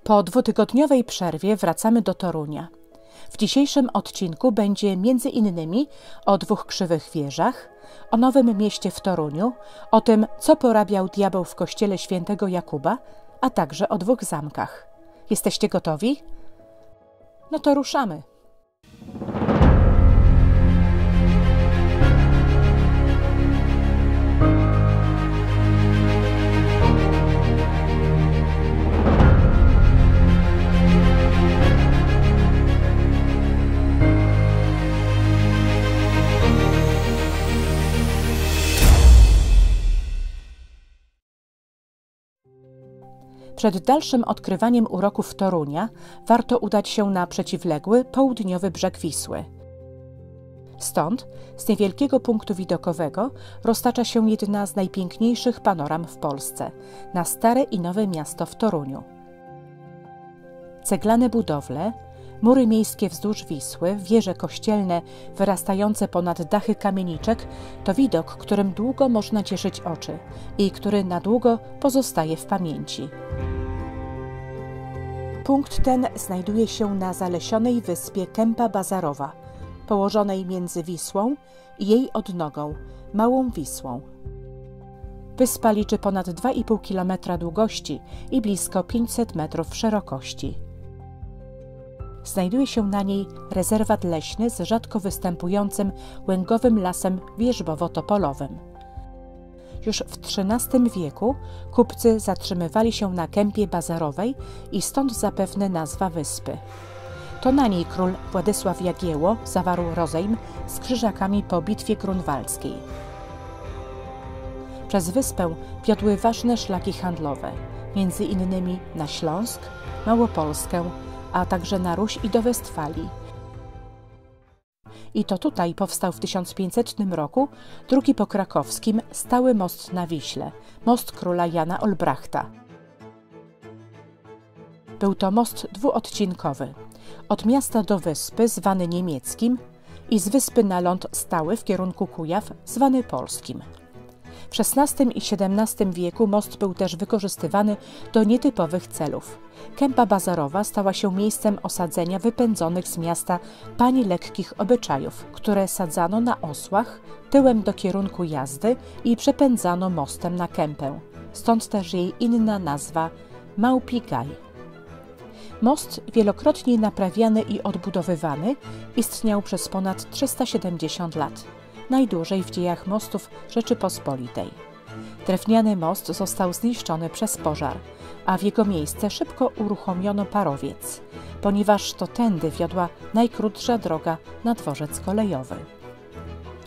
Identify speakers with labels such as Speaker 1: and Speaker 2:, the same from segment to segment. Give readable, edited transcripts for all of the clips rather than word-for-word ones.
Speaker 1: Po dwutygodniowej przerwie wracamy do Torunia. W dzisiejszym odcinku będzie m.in. o 2 krzywych wieżach, o Nowym Mieście w Toruniu, o tym, co porabiał diabeł w kościele świętego Jakuba, a także o 2 zamkach. Jesteście gotowi? No to ruszamy. Przed dalszym odkrywaniem uroków Torunia warto udać się na przeciwległy, południowy brzeg Wisły. Stąd, z niewielkiego punktu widokowego, roztacza się jedna z najpiękniejszych panoram w Polsce, na Stare i Nowe Miasto w Toruniu. Ceglane budowle, mury miejskie wzdłuż Wisły, wieże kościelne wyrastające ponad dachy kamieniczek to widok, którym długo można cieszyć oczy i który na długo pozostaje w pamięci. Punkt ten znajduje się na zalesionej wyspie Kępa Bazarowa, położonej między Wisłą i jej odnogą, Małą Wisłą. Wyspa liczy ponad 2,5 km długości i blisko 500 metrów szerokości. Znajduje się na niej rezerwat leśny z rzadko występującym łęgowym lasem wierzbowo-topolowym. Już w XIII wieku kupcy zatrzymywali się na Kępie Bazarowej i stąd zapewne nazwa wyspy. To na niej król Władysław Jagiełło zawarł rozejm z Krzyżakami po bitwie grunwaldzkiej. Przez wyspę wiodły ważne szlaki handlowe, między innymi na Śląsk, Małopolskę, a także na Ruś i do Westfalii. I to tutaj powstał w 1500 roku, drugi po krakowskim, stały most na Wiśle, most króla Jana Olbrachta. Był to most dwuodcinkowy, od miasta do wyspy zwany niemieckim i z wyspy na ląd stały w kierunku Kujaw zwany polskim. W XVI i XVII wieku most był też wykorzystywany do nietypowych celów. Kępa Bazarowa stała się miejscem osadzenia wypędzonych z miasta pań lekkich obyczajów, które sadzano na osłach, tyłem do kierunku jazdy i przepędzano mostem na Kępę. Stąd też jej inna nazwa – Małpi Gaj. Most, wielokrotnie naprawiany i odbudowywany, istniał przez ponad 370 lat. Najdłużej w dziejach mostów Rzeczypospolitej. Drewniany most został zniszczony przez pożar, a w jego miejsce szybko uruchomiono parowiec, ponieważ to tędy wiodła najkrótsza droga na dworzec kolejowy.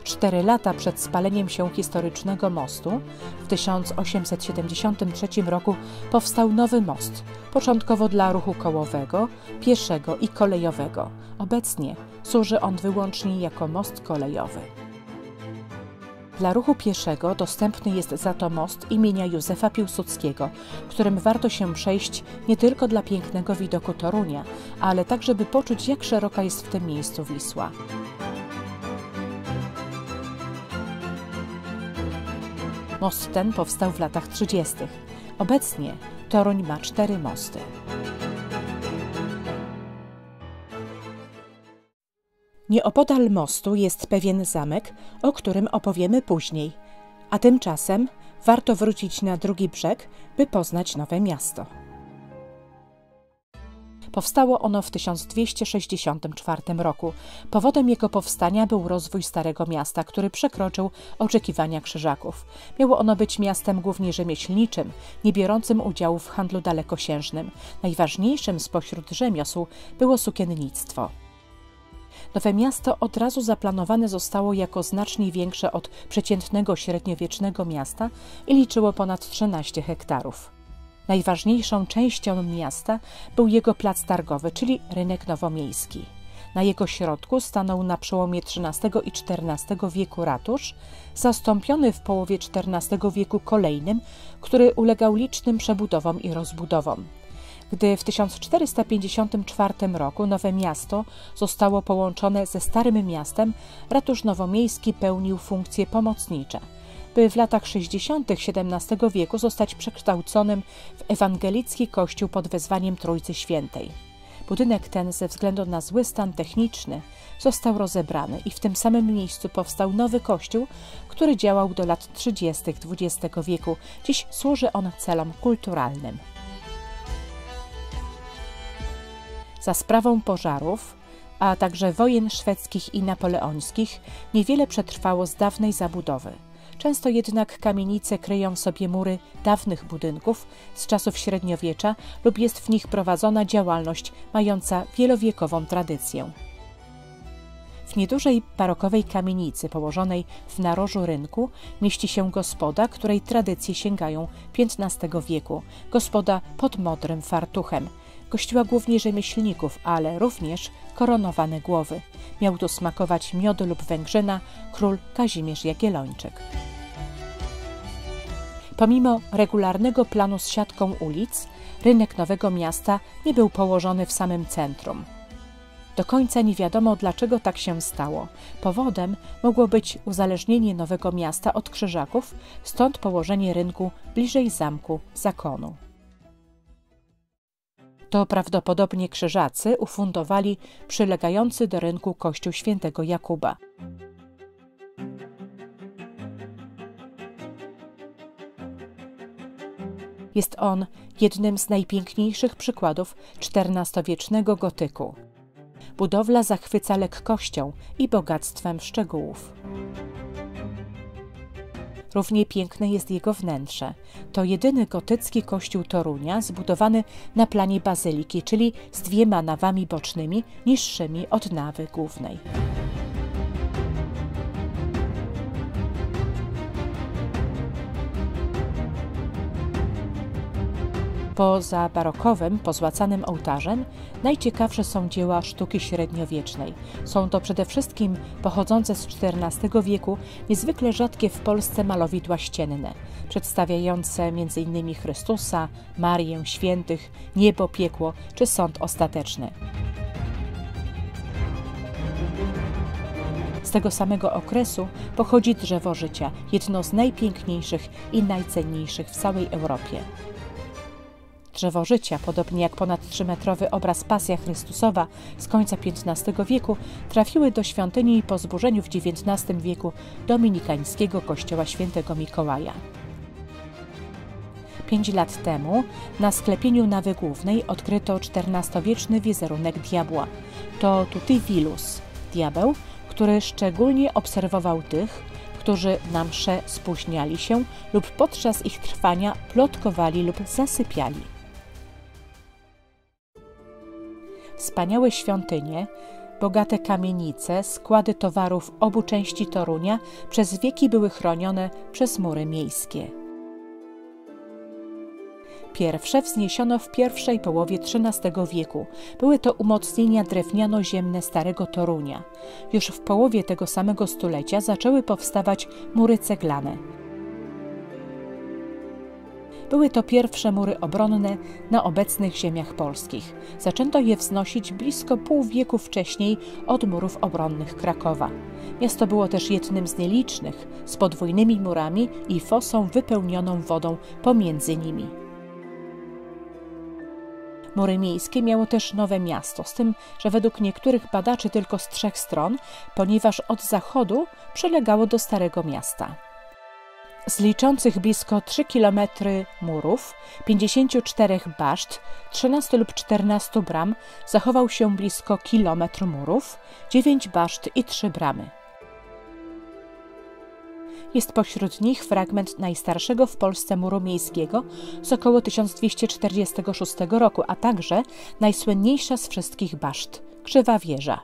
Speaker 1: 4 lata przed spaleniem się historycznego mostu, w 1873 roku powstał nowy most, początkowo dla ruchu kołowego, pieszego i kolejowego. Obecnie służy on wyłącznie jako most kolejowy. Dla ruchu pieszego dostępny jest za to most imienia Józefa Piłsudskiego, którym warto się przejść nie tylko dla pięknego widoku Torunia, ale także by poczuć, jak szeroka jest w tym miejscu Wisła. Most ten powstał w latach 30. Obecnie Toruń ma 4 mosty. Nieopodal mostu jest pewien zamek, o którym opowiemy później, a tymczasem warto wrócić na drugi brzeg, by poznać Nowe Miasto. Powstało ono w 1264 roku. Powodem jego powstania był rozwój Starego Miasta, który przekroczył oczekiwania Krzyżaków. Miało ono być miastem głównie rzemieślniczym, nie biorącym udziału w handlu dalekosiężnym. Najważniejszym spośród rzemiosł było sukiennictwo. Nowe Miasto od razu zaplanowane zostało jako znacznie większe od przeciętnego średniowiecznego miasta i liczyło ponad 13 hektarów. Najważniejszą częścią miasta był jego plac targowy, czyli rynek nowomiejski. Na jego środku stanął na przełomie XIII i XIV wieku ratusz, zastąpiony w połowie XIV wieku kolejnym, który ulegał licznym przebudowom i rozbudowom. Gdy w 1454 roku Nowe Miasto zostało połączone ze Starym Miastem, ratusz nowomiejski pełnił funkcje pomocnicze. by w latach 60. XVII wieku zostać przekształconym w ewangelicki kościół pod wezwaniem Trójcy Świętej. Budynek ten ze względu na zły stan techniczny został rozebrany i w tym samym miejscu powstał nowy kościół, który działał do lat 30. XX wieku. Dziś służy on celom kulturalnym. Za sprawą pożarów, a także wojen szwedzkich i napoleońskich, niewiele przetrwało z dawnej zabudowy. Często jednak kamienice kryją w sobie mury dawnych budynków z czasów średniowiecza lub jest w nich prowadzona działalność mająca wielowiekową tradycję. W niedużej barokowej kamienicy położonej w narożu rynku mieści się gospoda, której tradycje sięgają XV wieku. Gospoda pod modrym fartuchem. Gościła głównie rzemieślników, ale również koronowane głowy. Miał tu smakować miodu lub węgrzyna król Kazimierz Jagiellończyk. Pomimo regularnego planu z siatką ulic, rynek Nowego Miasta nie był położony w samym centrum. Do końca nie wiadomo, dlaczego tak się stało. Powodem mogło być uzależnienie Nowego Miasta od Krzyżaków, stąd położenie rynku bliżej zamku Zakonu. To prawdopodobnie Krzyżacy ufundowali przylegający do rynku kościół świętego Jakuba. Jest on jednym z najpiękniejszych przykładów XIV-wiecznego gotyku. Budowla zachwyca lekkością i bogactwem szczegółów. Równie piękne jest jego wnętrze. To jedyny gotycki kościół Torunia zbudowany na planie bazyliki, czyli z 2 nawami bocznymi niższymi od nawy głównej. Poza barokowym, pozłacanym ołtarzem najciekawsze są dzieła sztuki średniowiecznej. Są to przede wszystkim pochodzące z XIV wieku niezwykle rzadkie w Polsce malowidła ścienne, przedstawiające m.in. Chrystusa, Marię, świętych, niebo, piekło czy sąd ostateczny. Z tego samego okresu pochodzi drzewo życia, jedno z najpiękniejszych i najcenniejszych w całej Europie. Drzewo życia, podobnie jak ponad 3-metrowy obraz Pasja Chrystusowa z końca XV wieku, trafiły do świątyni po zburzeniu w XIX wieku dominikańskiego kościoła świętego Mikołaja. 5 lat temu na sklepieniu nawy głównej odkryto XIV-wieczny wizerunek diabła. To Tutivillus, diabeł, który szczególnie obserwował tych, którzy na mszę spóźniali się lub podczas ich trwania plotkowali lub zasypiali. Wspaniałe świątynie, bogate kamienice, składy towarów obu części Torunia przez wieki były chronione przez mury miejskie. Pierwsze wzniesiono w pierwszej połowie XIII wieku. Były to umocnienia drewniano-ziemne Starego Torunia. Już w połowie tego samego stulecia zaczęły powstawać mury ceglane. Były to pierwsze mury obronne na obecnych ziemiach polskich. Zaczęto je wznosić blisko pół wieku wcześniej od murów obronnych Krakowa. Miasto było też jednym z nielicznych, z podwójnymi murami i fosą wypełnioną wodą pomiędzy nimi. Mury miejskie miało też Nowe Miasto, z tym, że według niektórych badaczy tylko z 3 stron, ponieważ od zachodu przylegało do Starego Miasta. Z liczących blisko 3 km murów, 54 baszt, 13 lub 14 bram zachował się blisko kilometr murów, 9 baszt i 3 bramy. Jest pośród nich fragment najstarszego w Polsce muru miejskiego z około 1246 roku, a także najsłynniejsza z wszystkich baszt – Krzywa Wieża.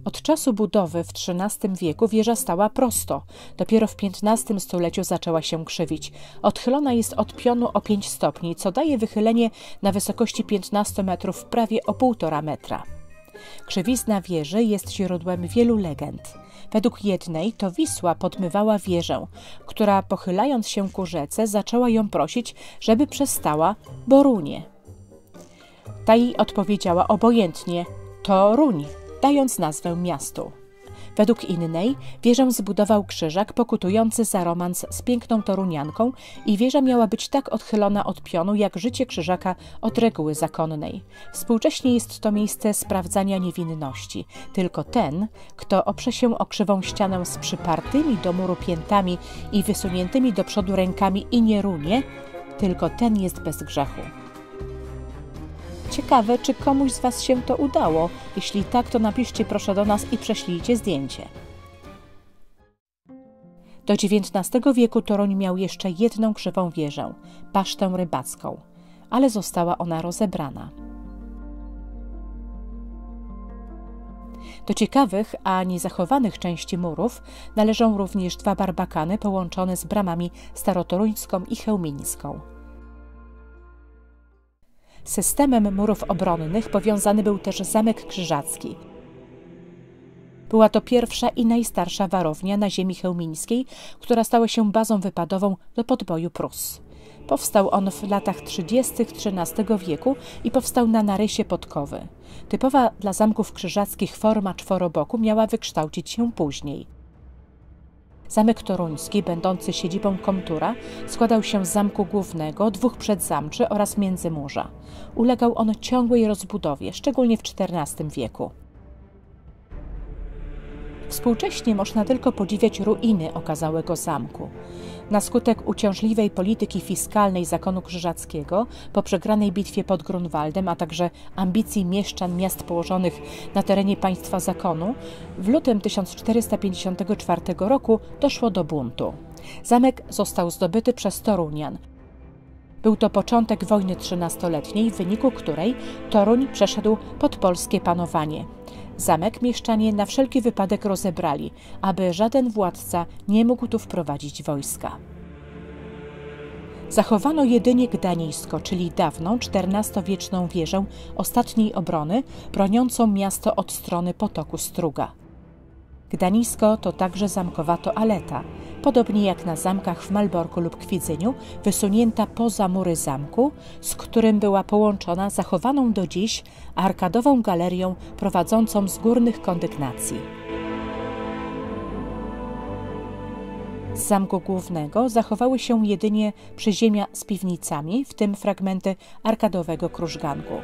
Speaker 1: Od czasu budowy w XIII wieku wieża stała prosto. Dopiero w XV stuleciu zaczęła się krzywić. Odchylona jest od pionu o 5 stopni, co daje wychylenie na wysokości 15 metrów prawie o 1,5 metra. Krzywizna wieży jest źródłem wielu legend. Według jednej to Wisła podmywała wieżę, która pochylając się ku rzece zaczęła ją prosić, żeby przestała, bo runie. Ta jej odpowiedziała obojętnie – to ruń, dając nazwę miastu. Według innej wieżę zbudował Krzyżak pokutujący za romans z piękną torunianką i wieża miała być tak odchylona od pionu, jak życie Krzyżaka od reguły zakonnej. Współcześnie jest to miejsce sprawdzania niewinności. Tylko ten, kto oprze się o krzywą ścianę z przypartymi do muru piętami i wysuniętymi do przodu rękami i nie runie, tylko ten jest bez grzechu. Ciekawe, czy komuś z Was się to udało. Jeśli tak, to napiszcie proszę do nas i prześlijcie zdjęcie. Do XIX wieku Toruń miał jeszcze jedną krzywą wieżę, basztę rybacką, ale została ona rozebrana. Do ciekawych, a niezachowanych części murów należą również dwa barbakany połączone z bramami starotoruńską i chełmińską. Z systemem murów obronnych powiązany był też Zamek Krzyżacki. Była to pierwsza i najstarsza warownia na ziemi chełmińskiej, która stała się bazą wypadową do podboju Prus. Powstał on w latach 30. XIII wieku i powstał na narysie podkowy. Typowa dla zamków krzyżackich forma czworoboku miała wykształcić się później. Zamek toruński, będący siedzibą komtura, składał się z zamku głównego, dwóch przedzamczy oraz międzymurza. Ulegał on ciągłej rozbudowie, szczególnie w XIV wieku. Współcześnie można tylko podziwiać ruiny okazałego zamku. Na skutek uciążliwej polityki fiskalnej zakonu krzyżackiego po przegranej bitwie pod Grunwaldem, a także ambicji mieszczan miast położonych na terenie państwa zakonu, w lutym 1454 roku doszło do buntu. Zamek został zdobyty przez Torunian. Był to początek wojny 13-letniej, w wyniku której Toruń przeszedł pod polskie panowanie. Zamek mieszczanie na wszelki wypadek rozebrali, aby żaden władca nie mógł tu wprowadzić wojska. Zachowano jedynie Gdańsko, czyli dawną XIV-wieczną wieżę ostatniej obrony, broniącą miasto od strony potoku Struga. Gdańsko to także zamkowa toaleta, podobnie jak na zamkach w Malborku lub Kwidzyniu, wysunięta poza mury zamku, z którym była połączona zachowaną do dziś arkadową galerią prowadzącą z górnych kondygnacji. Z zamku głównego zachowały się jedynie przyziemia z piwnicami, w tym fragmenty arkadowego krużganku.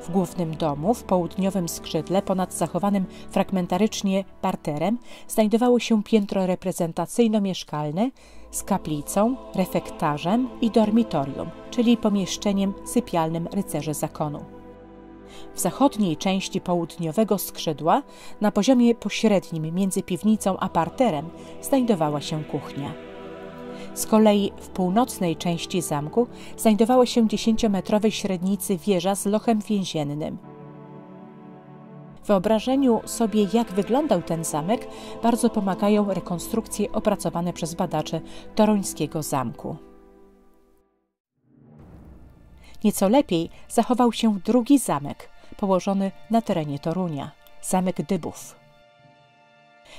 Speaker 1: W głównym domu, w południowym skrzydle, ponad zachowanym fragmentarycznie parterem, znajdowało się piętro reprezentacyjno-mieszkalne z kaplicą, refektarzem i dormitorium, czyli pomieszczeniem sypialnym rycerzy zakonu. W zachodniej części południowego skrzydła, na poziomie pośrednim między piwnicą a parterem, znajdowała się kuchnia. Z kolei w północnej części zamku znajdowała się 10-metrowej średnicy wieża z lochem więziennym. W wyobrażeniu sobie, jak wyglądał ten zamek, bardzo pomagają rekonstrukcje opracowane przez badaczy toruńskiego zamku. Nieco lepiej zachował się drugi zamek, położony na terenie Torunia, zamek Dybów.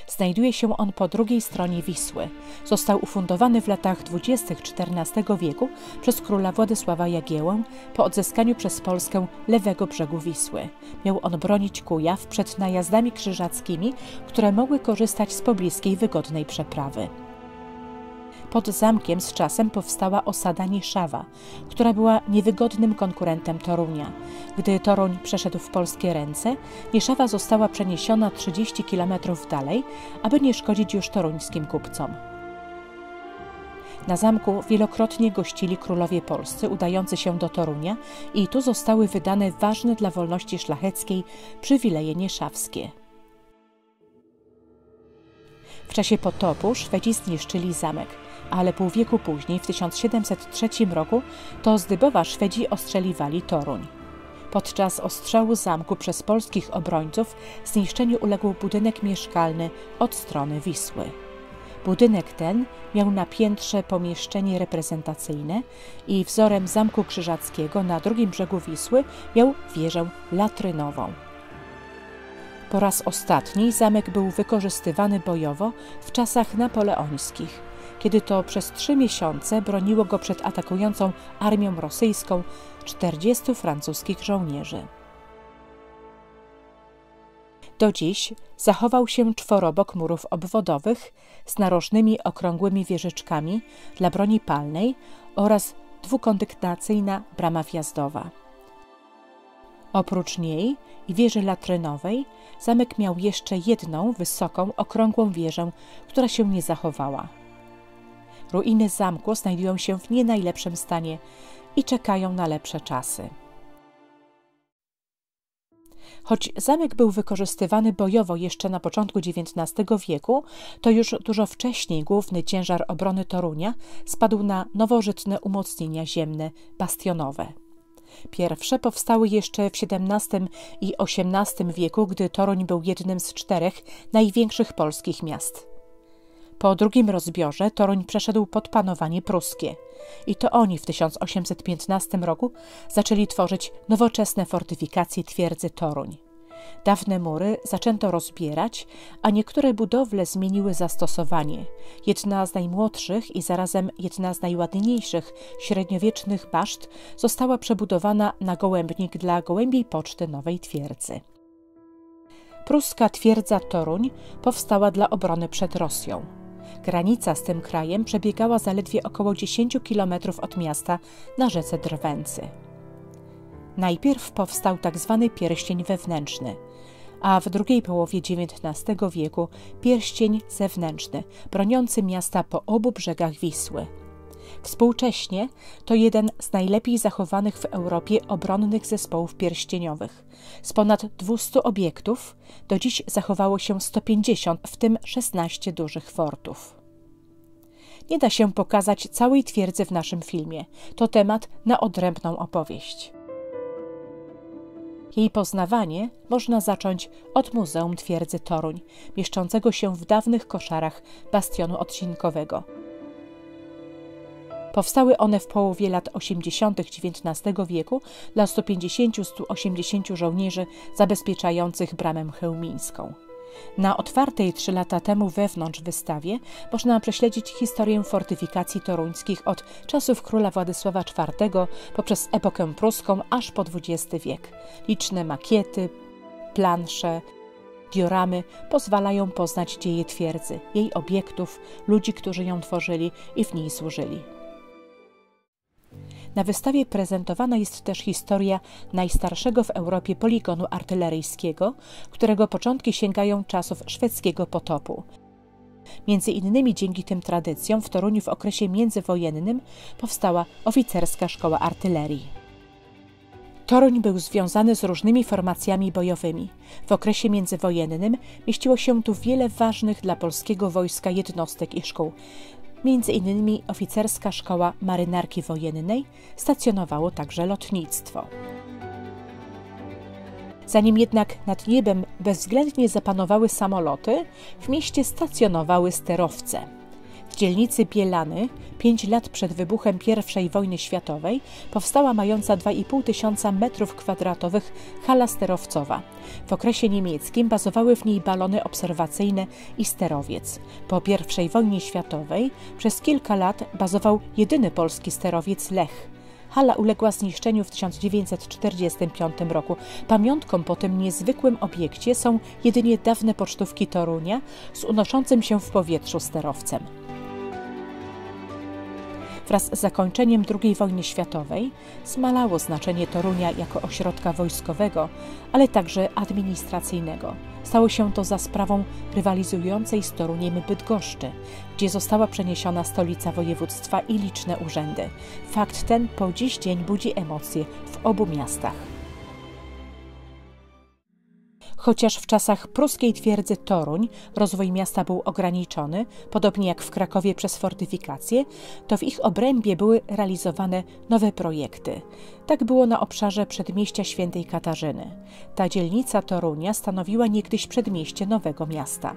Speaker 1: Znajduje się on po drugiej stronie Wisły. Został ufundowany w latach 20. XIV wieku przez króla Władysława Jagiełłę po odzyskaniu przez Polskę lewego brzegu Wisły. Miał on bronić Kujaw przed najazdami krzyżackimi, które mogły korzystać z pobliskiej wygodnej przeprawy. Pod zamkiem z czasem powstała osada Nieszawa, która była niewygodnym konkurentem Torunia. Gdy Toruń przeszedł w polskie ręce, Nieszawa została przeniesiona 30 km dalej, aby nie szkodzić już toruńskim kupcom. Na zamku wielokrotnie gościli królowie polscy udający się do Torunia i tu zostały wydane ważne dla wolności szlacheckiej przywileje nieszawskie. W czasie potopu Szwedzi zniszczyli zamek, ale pół wieku później, w 1703 roku, to z Dybowa Szwedzi ostrzeliwali Toruń. Podczas ostrzału zamku przez polskich obrońców zniszczeniu uległ budynek mieszkalny od strony Wisły. Budynek ten miał na piętrze pomieszczenie reprezentacyjne i wzorem Zamku Krzyżackiego na drugim brzegu Wisły miał wieżę latrynową. Po raz ostatni zamek był wykorzystywany bojowo w czasach napoleońskich, kiedy to przez 3 miesiące broniło go przed atakującą armią rosyjską 40 francuskich żołnierzy. Do dziś zachował się czworobok murów obwodowych z narożnymi okrągłymi wieżyczkami dla broni palnej oraz dwukondygnacyjna brama wjazdowa. Oprócz niej i wieży latrynowej zamek miał jeszcze jedną wysoką, okrągłą wieżę, która się nie zachowała. Ruiny zamku znajdują się w nie najlepszym stanie i czekają na lepsze czasy. Choć zamek był wykorzystywany bojowo jeszcze na początku XIX wieku, to już dużo wcześniej główny ciężar obrony Torunia spadł na nowożytne umocnienia ziemne, bastionowe. Pierwsze powstały jeszcze w XVII i XVIII wieku, gdy Toruń był jednym z 4 największych polskich miast. Po drugim rozbiorze Toruń przeszedł pod panowanie pruskie i to oni w 1815 roku zaczęli tworzyć nowoczesne fortyfikacje twierdzy Toruń. Dawne mury zaczęto rozbierać, a niektóre budowle zmieniły zastosowanie. Jedna z najmłodszych i zarazem jedna z najładniejszych średniowiecznych baszt została przebudowana na gołębnik dla gołębiej poczty nowej twierdzy. Pruska twierdza Toruń powstała dla obrony przed Rosją. Granica z tym krajem przebiegała zaledwie około 10 kilometrów od miasta na rzece Drwęcy. Najpierw powstał tzw. pierścień wewnętrzny, a w drugiej połowie XIX wieku pierścień zewnętrzny, broniący miasta po obu brzegach Wisły. Współcześnie to jeden z najlepiej zachowanych w Europie obronnych zespołów pierścieniowych. Z ponad 200 obiektów do dziś zachowało się 150, w tym 16 dużych fortów. Nie da się pokazać całej twierdzy w naszym filmie. To temat na odrębną opowieść. Jej poznawanie można zacząć od Muzeum Twierdzy Toruń, mieszczącego się w dawnych koszarach bastionu odcinkowego. Powstały one w połowie lat 80. XIX wieku dla 150–180 żołnierzy zabezpieczających bramę chełmińską. Na otwartej 3 lata temu wewnątrz wystawie można prześledzić historię fortyfikacji toruńskich od czasów króla Władysława IV poprzez epokę pruską aż po XX wiek. Liczne makiety, plansze, dioramy pozwalają poznać dzieje twierdzy, jej obiektów, ludzi, którzy ją tworzyli i w niej służyli. Na wystawie prezentowana jest też historia najstarszego w Europie poligonu artyleryjskiego, którego początki sięgają czasów szwedzkiego potopu. Między innymi dzięki tym tradycjom w Toruniu w okresie międzywojennym powstała oficerska szkoła artylerii. Toruń był związany z różnymi formacjami bojowymi. W okresie międzywojennym mieściło się tu wiele ważnych dla polskiego wojska jednostek i szkół. Między innymi oficerska szkoła marynarki wojennej, stacjonowało także lotnictwo. Zanim jednak nad niebem bezwzględnie zapanowały samoloty, w mieście stacjonowały sterowce. W dzielnicy Bielany, 5 lat przed wybuchem I wojny światowej, powstała mająca 2500 m2 hala sterowcowa. W okresie niemieckim bazowały w niej balony obserwacyjne i sterowiec. Po I wojnie światowej przez kilka lat bazował jedyny polski sterowiec Lech. Hala uległa zniszczeniu w 1945 roku. Pamiątką po tym niezwykłym obiekcie są jedynie dawne pocztówki Torunia z unoszącym się w powietrzu sterowcem. Wraz z zakończeniem II wojny światowej zmalało znaczenie Torunia jako ośrodka wojskowego, ale także administracyjnego. Stało się to za sprawą rywalizującej z Toruniem Bydgoszczy, gdzie została przeniesiona stolica województwa i liczne urzędy. Fakt ten po dziś dzień budzi emocje w obu miastach. Chociaż w czasach pruskiej twierdzy Toruń rozwój miasta był ograniczony, podobnie jak w Krakowie przez fortyfikacje, to w ich obrębie były realizowane nowe projekty. Tak było na obszarze przedmieścia Świętej Katarzyny. Ta dzielnica Torunia stanowiła niegdyś przedmieście Nowego Miasta.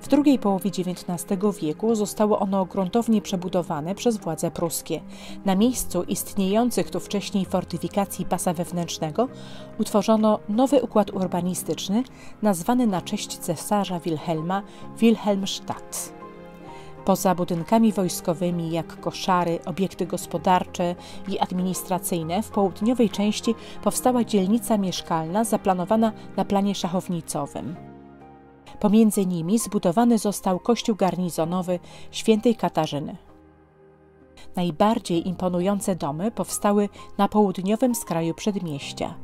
Speaker 1: W drugiej połowie XIX wieku zostało ono gruntownie przebudowane przez władze pruskie. Na miejscu istniejących tu wcześniej fortyfikacji pasa wewnętrznego utworzono nowy układ urbanistyczny, nazwany na cześć cesarza Wilhelma Wilhelmstadt. Poza budynkami wojskowymi jak koszary, obiekty gospodarcze i administracyjne, w południowej części powstała dzielnica mieszkalna zaplanowana na planie szachownicowym. Pomiędzy nimi zbudowany został kościół garnizonowy świętej Katarzyny. Najbardziej imponujące domy powstały na południowym skraju przedmieścia.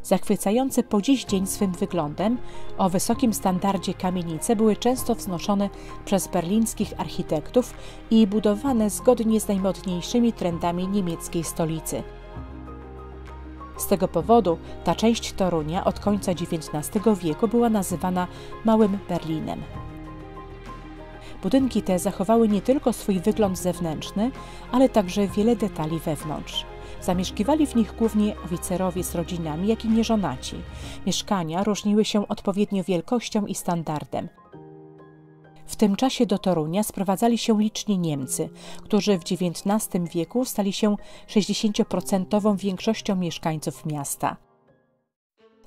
Speaker 1: Zachwycające po dziś dzień swym wyglądem, o wysokim standardzie kamienice były często wznoszone przez berlińskich architektów i budowane zgodnie z najmodniejszymi trendami niemieckiej stolicy. Z tego powodu ta część Torunia od końca XIX wieku była nazywana Małym Berlinem. Budynki te zachowały nie tylko swój wygląd zewnętrzny, ale także wiele detali wewnątrz. Zamieszkiwali w nich głównie oficerowie z rodzinami, jak i nieżonaci. Mieszkania różniły się odpowiednio wielkością i standardem. W tym czasie do Torunia sprowadzali się liczni Niemcy, którzy w XIX wieku stali się 60% większością mieszkańców miasta.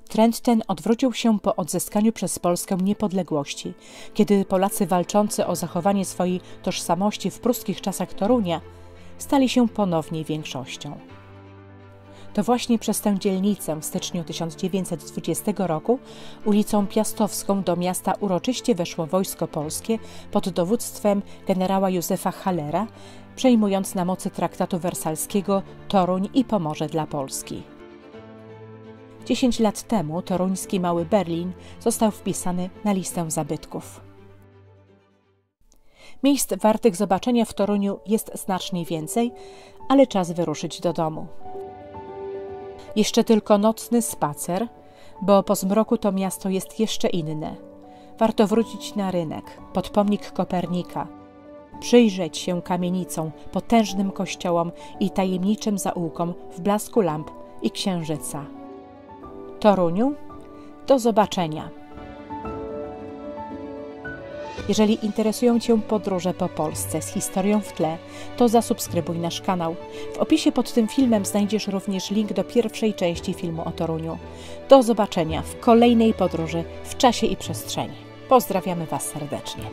Speaker 1: Trend ten odwrócił się po odzyskaniu przez Polskę niepodległości, kiedy Polacy walczący o zachowanie swojej tożsamości w pruskich czasach Torunia stali się ponownie większością. To właśnie przez tę dzielnicę w styczniu 1920 roku ulicą Piastowską do miasta uroczyście weszło wojsko polskie pod dowództwem generała Józefa Hallera, przejmując na mocy traktatu wersalskiego Toruń i Pomorze dla Polski. 10 lat temu toruński Mały Berlin został wpisany na listę zabytków. Miejsc wartych zobaczenia w Toruniu jest znacznie więcej, ale czas wyruszyć do domu. Jeszcze tylko nocny spacer, bo po zmroku to miasto jest jeszcze inne. Warto wrócić na rynek, pod pomnik Kopernika, przyjrzeć się kamienicom, potężnym kościołom i tajemniczym zaułkom w blasku lamp i księżyca. Toruniu, do zobaczenia! Jeżeli interesują Cię podróże po Polsce z historią w tle, to zasubskrybuj nasz kanał. W opisie pod tym filmem znajdziesz również link do pierwszej części filmu o Toruniu. Do zobaczenia w kolejnej podróży w czasie i przestrzeni. Pozdrawiamy Was serdecznie.